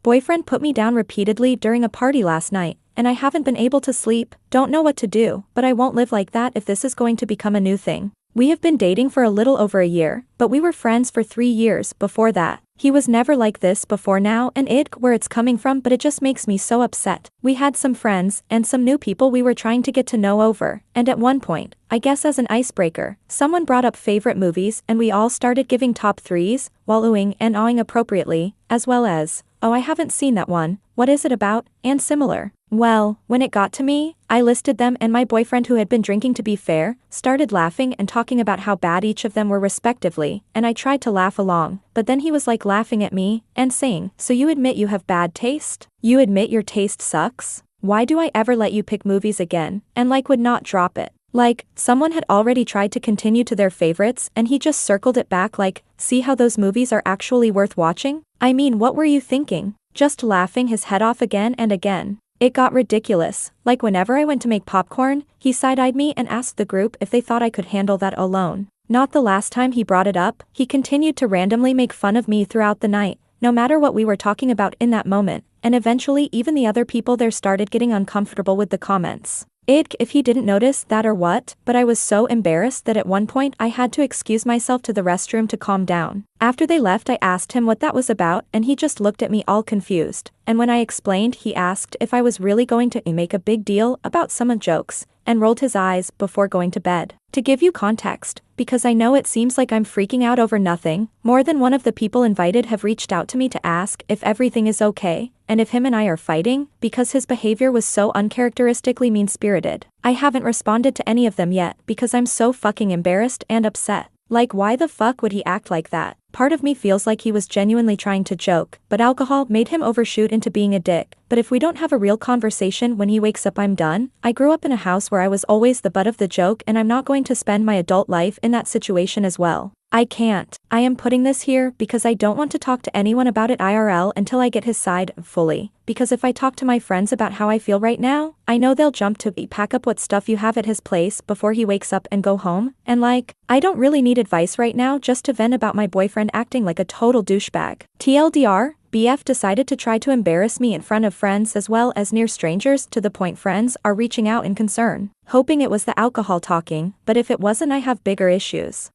Boyfriend put me down repeatedly during a party last night, and I haven't been able to sleep, don't know what to do, but I won't live like that if this is going to become a new thing. We have been dating for a little over a year, but we were friends for 3 years before that. He was never like this before now and where it's coming from, but it just makes me so upset. We had some friends and some new people we were trying to get to know over, and at one point, I guess as an icebreaker, someone brought up favorite movies and we all started giving top 3s, while oohing and awing appropriately, as well as, oh I haven't seen that one, what is it about, and similar. Well, when it got to me, I listed them and my boyfriend, who had been drinking to be fair, started laughing and talking about how bad each of them were respectively, and I tried to laugh along, but then he was like laughing at me, and saying, so you admit you have bad taste? You admit your taste sucks? Why do I ever let you pick movies again? And like would not drop it. Like, someone had already tried to continue to their favorites and he just circled it back like, see how those movies are actually worth watching? I mean, what were you thinking? Just laughing his head off again and again. It got ridiculous, like whenever I went to make popcorn, he side-eyed me and asked the group if they thought I could handle that alone. Not the last time he brought it up, he continued to randomly make fun of me throughout the night, no matter what we were talking about in that moment, and eventually even the other people there started getting uncomfortable with the comments. If he didn't notice that or what, but I was so embarrassed that at one point I had to excuse myself to the restroom to calm down. After they left I asked him what that was about and he just looked at me all confused, and when I explained he asked if I was really going to make a big deal about some jokes, and rolled his eyes before going to bed. To give you context, because I know it seems like I'm freaking out over nothing, more than one of the people invited have reached out to me to ask if everything is okay, and if him and I are fighting, because his behavior was so uncharacteristically mean-spirited. I haven't responded to any of them yet because I'm so fucking embarrassed and upset. Like, why the fuck would he act like that? Part of me feels like he was genuinely trying to joke, but alcohol made him overshoot into being a dick. But if we don't have a real conversation when he wakes up, I'm done. I grew up in a house where I was always the butt of the joke, and I'm not going to spend my adult life in that situation as well. I can't. I am putting this here because I don't want to talk to anyone about it IRL until I get his side fully, because if I talk to my friends about how I feel right now, I know they'll jump to pack up what stuff you have at his place before he wakes up and go home, and like, I don't really need advice right now just to vent about my boyfriend acting like a total douchebag. TLDR, BF decided to try to embarrass me in front of friends as well as near strangers, to the point friends are reaching out in concern, hoping it was the alcohol talking, but if it wasn't I have bigger issues.